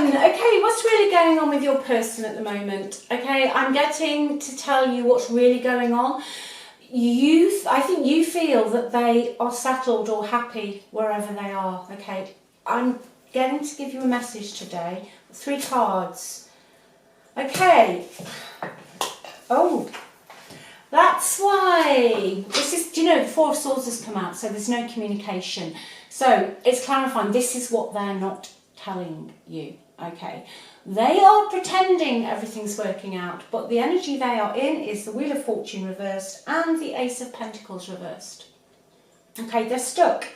Okay, what's really going on with your person at the moment? Okay, I'm getting to tell you what's really going on. I think you feel that they are settled or happy wherever they are. Okay, I'm getting to give you a message today. 3 cards. Okay. Oh, that's why. This is, do you know, the 4 of Swords has come out, so there's no communication. So it's clarifying, this is what they're not telling you. Okay, they are pretending everything's working out, but the energy they are in is the Wheel of Fortune reversed and the Ace of Pentacles reversed. Okay, they're stuck.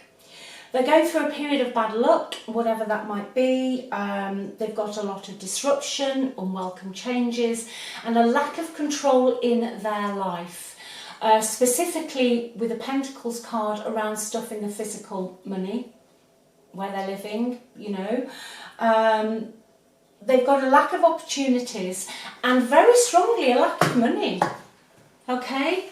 They're going through a period of bad luck, whatever that might be. They've got a lot of disruption, unwelcome changes, and a lack of control in their life. Specifically with the Pentacles card around stuff in the physical money, where they're living, you know. They've got a lack of opportunities and very strongly a lack of money. Okay,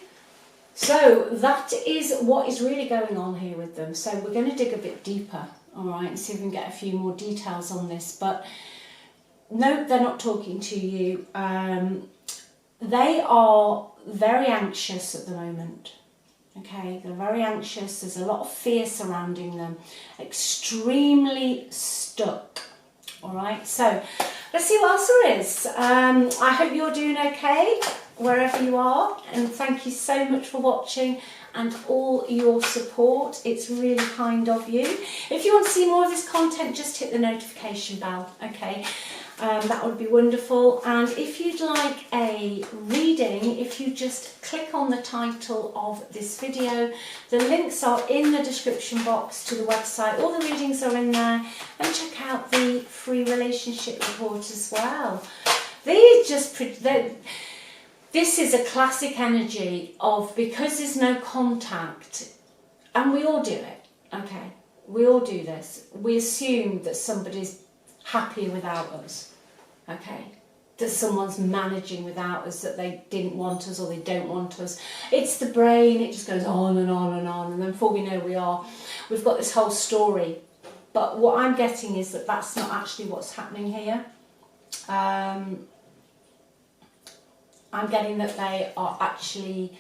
so that is what is really going on here with them. So we're going to dig a bit deeper, all right, and see if we can get a few more details on this. But no, they're not talking to you. They are very anxious at the moment. Okay, they're very anxious. There's a lot of fear surrounding them. Extremely stuck. All right, so let's see what else there is. I hope you're doing okay wherever you are, and thank you so much for watching and all your support. It's really kind of you. If you want to see more of this content, just hit the notification bell. Okay. That would be wonderful. And if you'd like a reading, if you just click on the title of this video, the links are in the description box to the website. All the readings are in there, and check out the free relationship report as well. This is a classic energy of, because there's no contact, and we all do it, okay, we all do this, we assume that somebody's happy without us, okay, that someone's managing without us, that they didn't want us or they don't want us. It's the brain, it just goes on and on and on, and then before we know we've got this whole story. But what I'm getting is that that's not actually what's happening here. I'm getting that they are actually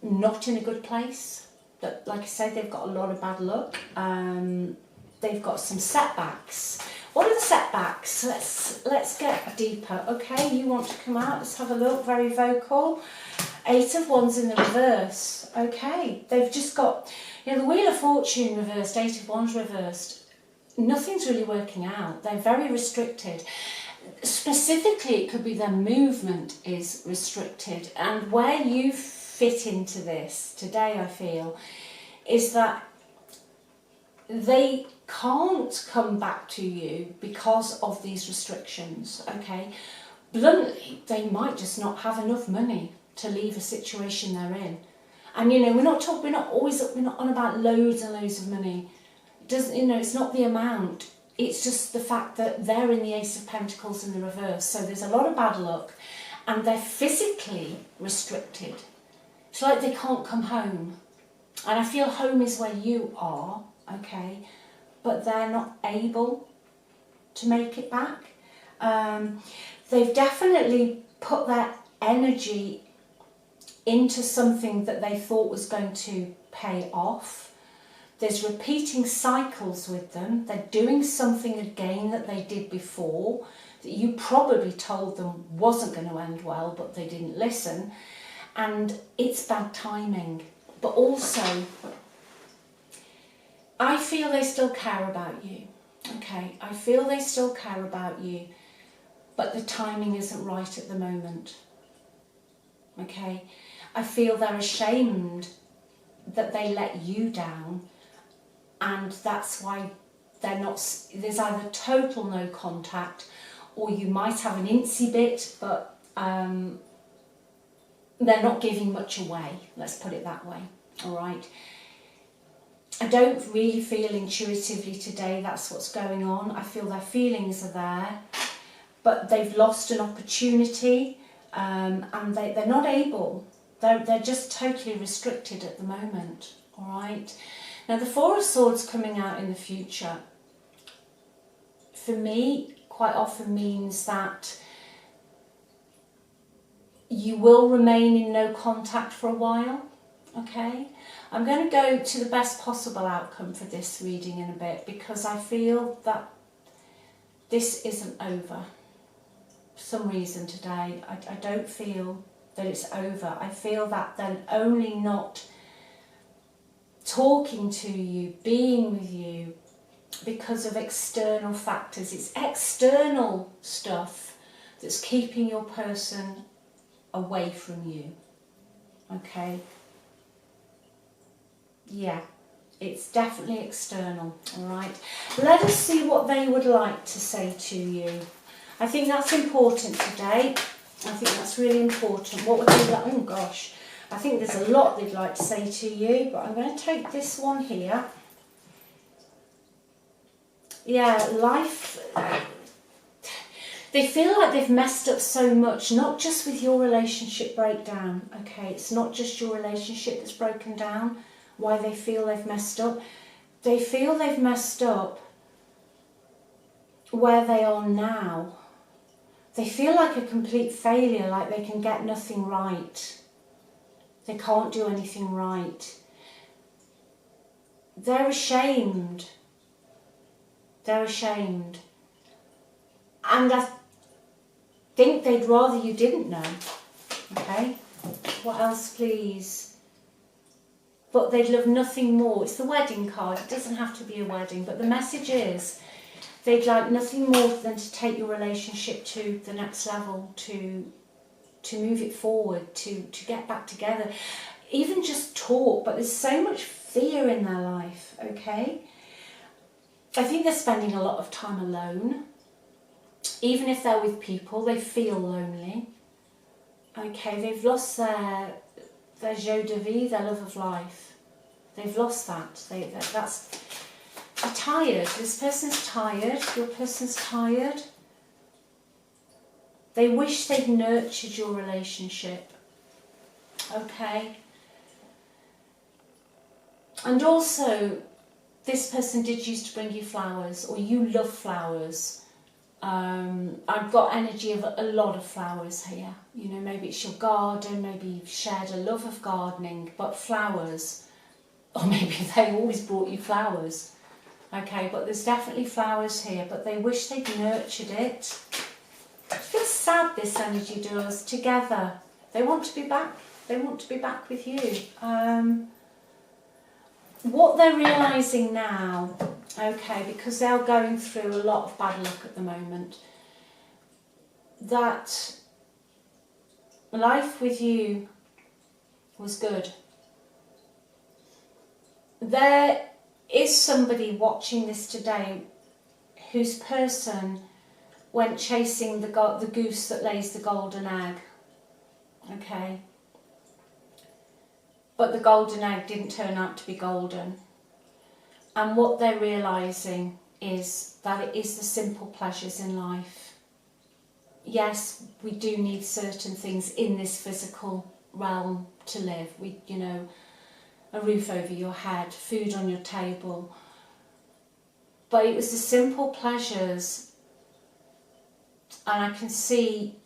not in a good place, that, like I said, they've got a lot of bad luck. They've got some setbacks. What are the setbacks? Let's get deeper. Okay, you want to come out? Let's have a look. Very vocal. 8 of Wands in the reverse. Okay, they've just got, you know, the Wheel of Fortune reversed, 8 of Wands reversed. Nothing's really working out. They're very restricted. Specifically, it could be their movement is restricted. And where you fit into this today, I feel, is that they can't come back to you because of these restrictions, okay? Bluntly, they might just not have enough money to leave a situation they're in. And, you know, we're not on about loads and loads of money. It doesn't, you know, it's not the amount. It's just the fact that they're in the Ace of Pentacles in the reverse. So there's a lot of bad luck, and they're physically restricted. It's like they can't come home. And I feel home is where you are, okay? But they're not able to make it back. They've definitely put their energy into something that they thought was going to pay off. There's repeating cycles with them. They're doing something again that they did before, that you probably told them wasn't going to end well, but they didn't listen. And it's bad timing. But also, I feel they still care about you, okay? I feel they still care about you, but the timing isn't right at the moment, okay? I feel they're ashamed that they let you down, and that's why they're not, there's either total no contact, or you might have an incy bit, but they're not giving much away, let's put it that way, all right? I don't really feel intuitively today that's what's going on. I feel their feelings are there, but they've lost an opportunity, and they're not able. They're just totally restricted at the moment, all right? Now, the 4 of Swords coming out in the future, for me, quite often means that you will remain in no contact for a while, okay? I'm going to go to the best possible outcome for this reading in a bit, because I feel that this isn't over. For some reason today, I don't feel that it's over. I feel that they're only not talking to you, being with you, because of external factors. It's external stuff that's keeping your person away from you, okay? Yeah, it's definitely external, all right? Let us see what they would like to say to you. I think that's important today. I think that's really important. What would they like? Oh gosh, I think there's a lot they'd like to say to you, but I'm going to take this one here. Yeah, life, they feel like they've messed up so much, not just with your relationship breakdown, okay? It's not just your relationship that's broken down, why they feel they've messed up. They feel they've messed up where they are now. They feel like a complete failure, like they can get nothing right. They can't do anything right. They're ashamed. They're ashamed. And I think they'd rather you didn't know. Okay? What else, please? But they'd love nothing more. It's the wedding card. It doesn't have to be a wedding. But the message is they'd like nothing more than to take your relationship to the next level, to move it forward, to get back together. Even just talk. But there's so much fear in their life. Okay? I think they're spending a lot of time alone. Even if they're with people, they feel lonely. Okay, they've lost their joie de vie, their love of life. They've lost that. They're tired. This person's tired. Your person's tired. They wish they'd nurtured your relationship. Okay? And also, this person did used to bring you flowers, or you love flowers. I've got energy of a lot of flowers here. You know, maybe it's your garden, maybe you've shared a love of gardening, but flowers, or maybe they always brought you flowers. Okay, but there's definitely flowers here, but they wish they'd nurtured it. It feels sad, this energy does, together. They want to be back. They want to be back with you. What they're realising now, okay, because they're going through a lot of bad luck at the moment, that life with you was good. There is somebody watching this today whose person went chasing the goose that lays the golden egg, okay? But the golden egg didn't turn out to be golden. And what they're realising is that it is the simple pleasures in life. Yes, we do need certain things in this physical realm to live. You know, a roof over your head, food on your table. But it was the simple pleasures, and I can see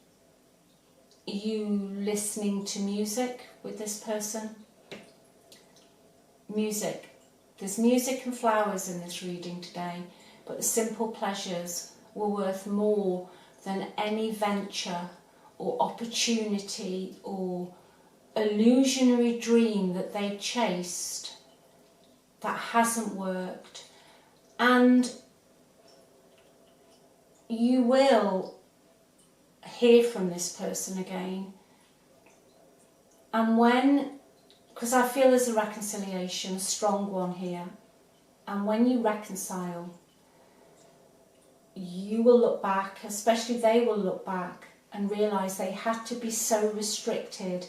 you listening to music with this person. Music. There's music and flowers in this reading today, but the simple pleasures were worth more than any venture or opportunity or illusionary dream that they chased that hasn't worked. And you will hear from this person again. And because I feel there's a reconciliation, a strong one here. And when you reconcile, you will look back, especially they will look back and realise they had to be so restricted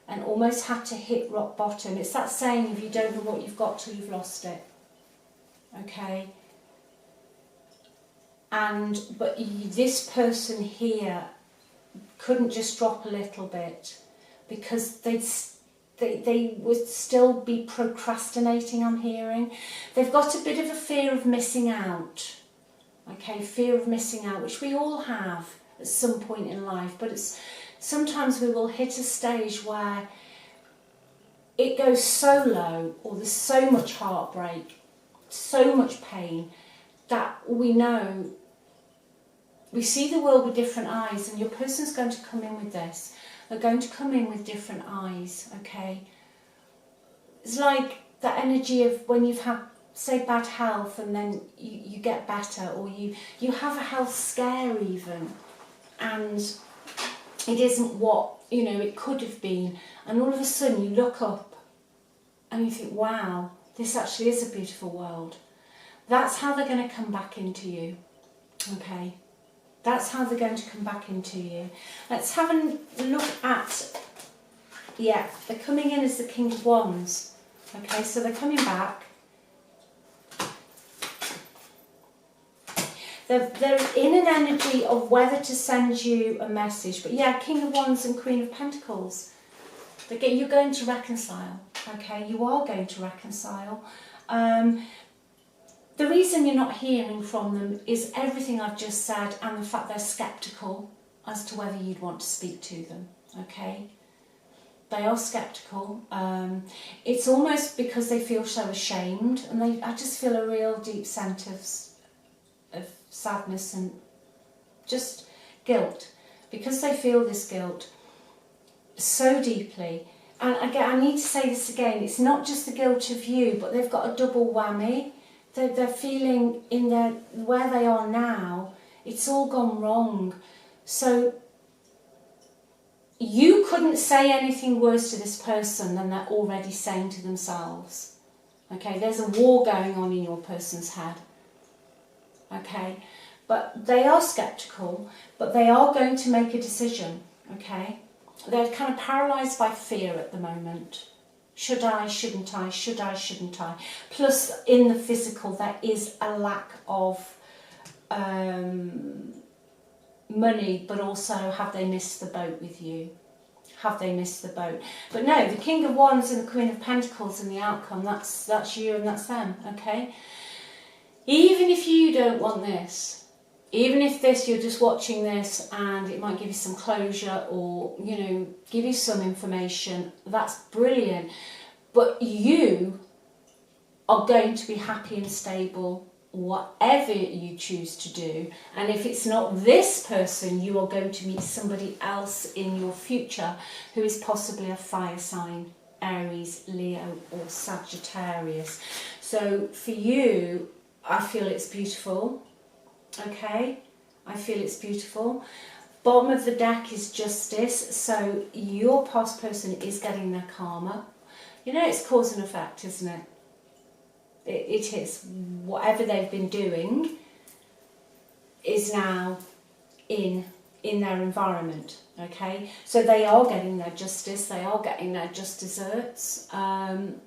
and almost had to hit rock bottom. It's that saying, if you don't know what you've got till you've lost it. Okay? But this person here couldn't just drop a little bit, because they would still be procrastinating, I'm hearing. They've got a bit of a fear of missing out, okay, fear of missing out, which we all have at some point in life, but sometimes we will hit a stage where it goes so low, or there's so much heartbreak, so much pain, that we know, we see the world with different eyes, and your person's going to come in with this. They're going to come in with different eyes, okay? It's like the energy of when you've had, say, bad health, and then you get better, or you have a health scare even, and it isn't what, you know, it could have been, and all of a sudden you look up and you think, wow, this actually is a beautiful world. That's how they're going to come back into you, okay? That's how they're going to come back into you. Let's have a look at, yeah, they're coming in as the King of Wands. Okay, so they're coming back. They're in an energy of whether to send you a message. But yeah, King of Wands and Queen of Pentacles. You're going to reconcile, okay? You are going to reconcile. The reason you're not hearing from them is everything I've just said, and the fact they're sceptical as to whether you'd want to speak to them, okay? They are sceptical. It's almost because they feel so ashamed, and I just feel a real deep sense of sadness and just guilt, because they feel this guilt so deeply. And again, I need to say this again, it's not just the guilt of you, but they've got a double whammy. They're feeling in where they are now, it's all gone wrong. So you couldn't say anything worse to this person than they're already saying to themselves. Okay, there's a war going on in your person's head. Okay, but they are sceptical, but they are going to make a decision. Okay, they're kind of paralysed by fear at the moment. Should I, shouldn't I, should I, shouldn't I? Plus, in the physical, there is a lack of money, but also, have they missed the boat with you? Have they missed the boat? But no, the King of Wands and the Queen of Pentacles and the outcome, that's you and that's them, okay? Even if you don't want this, even if you're just watching this and it might give you some closure or, you know, give you some information, that's brilliant. But you are going to be happy and stable whatever you choose to do. And if it's not this person, you are going to meet somebody else in your future who is possibly a fire sign, Aries, Leo or Sagittarius. So for you, I feel it's beautiful. Okay, I feel it's beautiful. Bottom of the deck is Justice, so your past person is getting their karma. You know, it's cause and effect, isn't it? It is. Whatever they've been doing is now in their environment, okay? So they are getting their justice, they are getting their just desserts. And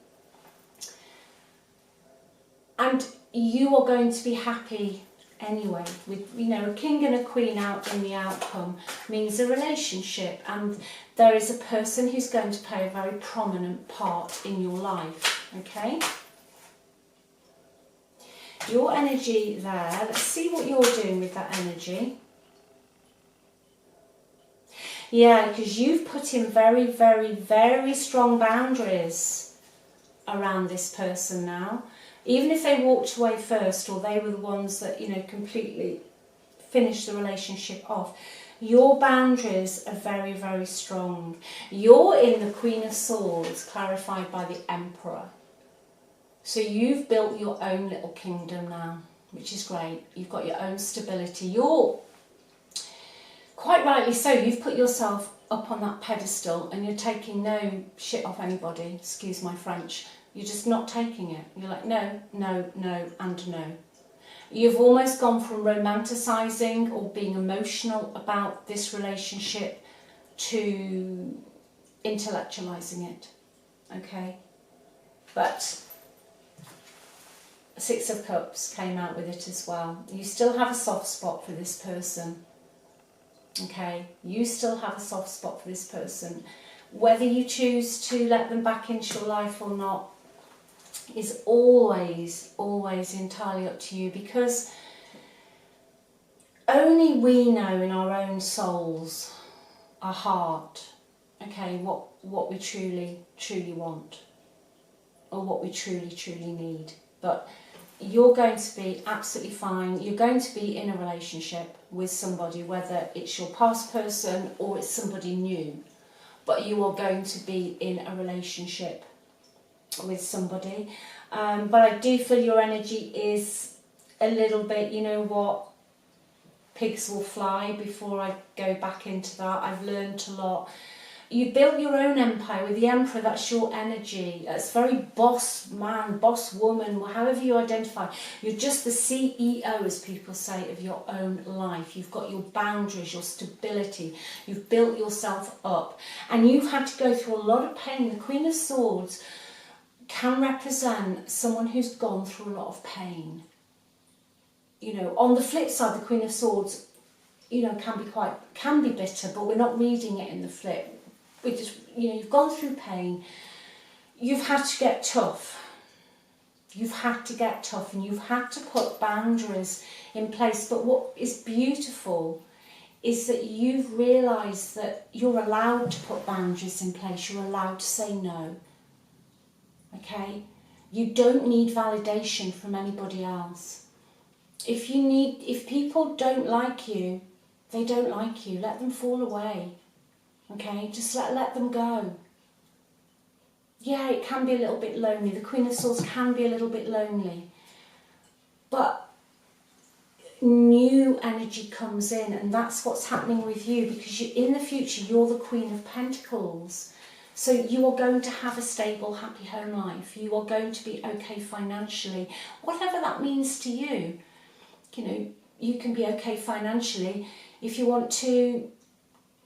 you are going to be happy anyway, with, you know, a king and a queen out in the outcome means a relationship, and there is a person who's going to play a very prominent part in your life, okay? Your energy there, let's see what you're doing with that energy. Yeah, because you've put in very, very, very strong boundaries around this person now. Even if they walked away first, or they were the ones that, you know, completely finished the relationship off, your boundaries are very, very strong. You're in the Queen of Swords, clarified by the Emperor. So you've built your own little kingdom now, which is great. You've got your own stability. You're, quite rightly so, you've put yourself up on that pedestal and you're taking no shit off anybody, excuse my French. You're just not taking it. You're like, no, no, no, and no. You've almost gone from romanticising or being emotional about this relationship to intellectualising it, okay? But Six of Cups came out with it as well. You still have a soft spot for this person, okay? You still have a soft spot for this person. Whether you choose to let them back into your life or not is always, always entirely up to you, because we know in our own souls, our heart, okay, what we truly want, or what we truly need. But you're going to be absolutely fine. You're going to be in a relationship with somebody, whether it's your past person or it's somebody new. But you are going to be in a relationship with somebody. But I do feel your energy is a little bit, you know what, pigs will fly. Before I go back into that, I've learned a lot. You built your own empire with the Emperor. That's your energy. That's very boss man, boss woman, however you identify. You're just the CEO, as people say, of your own life. You've got your boundaries, your stability. You've built yourself up. And you've had to go through a lot of pain. The Queen of Swords can represent someone who's gone through a lot of pain. You know, on the flip side, the Queen of Swords, you know, can be bitter, but we're not reading it in the flip. We just, you know, you've gone through pain. You've had to get tough. You've had to get tough, and you've had to put boundaries in place. But what is beautiful is that you've realised that you're allowed to put boundaries in place. You're allowed to say no. Okay? You don't need validation from anybody else. If people don't like you, they don't like you. Let them fall away. Okay? Just let them go. Yeah, it can be a little bit lonely. The Queen of Swords can be a little bit lonely. But new energy comes in, and that's what's happening with you, because in the future, you're the Queen of Pentacles. So you are going to have a stable, happy home life. You are going to be okay financially, whatever that means to you. You know, you can be okay financially if you want to,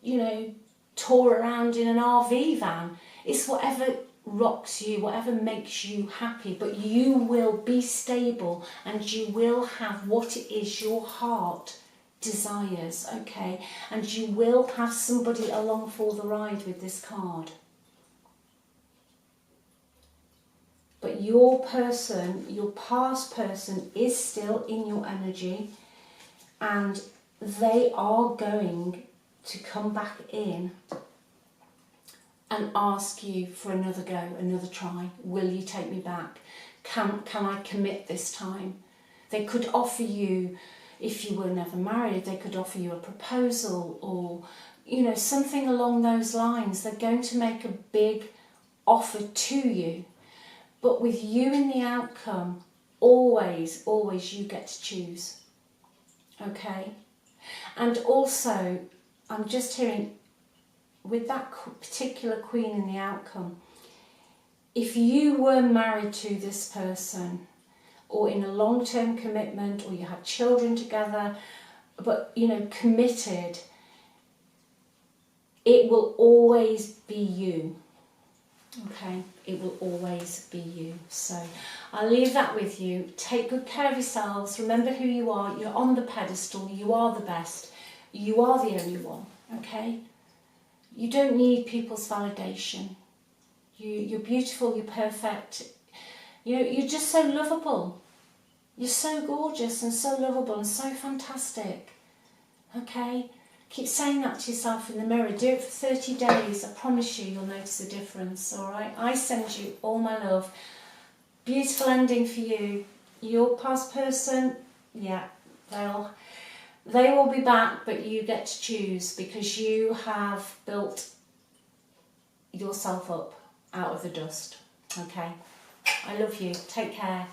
you know, tour around in an RV van. It's whatever rocks you, whatever makes you happy, but you will be stable and you will have what it is your heart desires, okay? And you will have somebody along for the ride with this card. But your person, your past person, is still in your energy, and they are going to come back in and ask you for another go, another try. Will you take me back? Can I commit this time? They could offer you, if you were never married, they could offer you a proposal, or, you know, something along those lines. They're going to make a big offer to you. But with you in the outcome, always you get to choose. Okay? And also, I'm just hearing, with that particular Queen in the outcome, if you were married to this person, or in a long-term commitment, or you had children together, but, you know, committed, it will always be you. Okay, it will always be you. So I'll leave that with you. Take good care of yourselves. Remember who you are. You're on the pedestal. You are the best. You are the only one. Okay? You don't need people's validation. You're beautiful. You're perfect. You know, you're just so lovable. You're so gorgeous and so lovable and so fantastic. Okay? Keep saying that to yourself in the mirror. Do it for 30 days. I promise you, you'll notice a difference, all right? I send you all my love. Beautiful ending for you. Your past person, yeah, they will be back, but you get to choose, because you have built yourself up out of the dust, okay? I love you. Take care.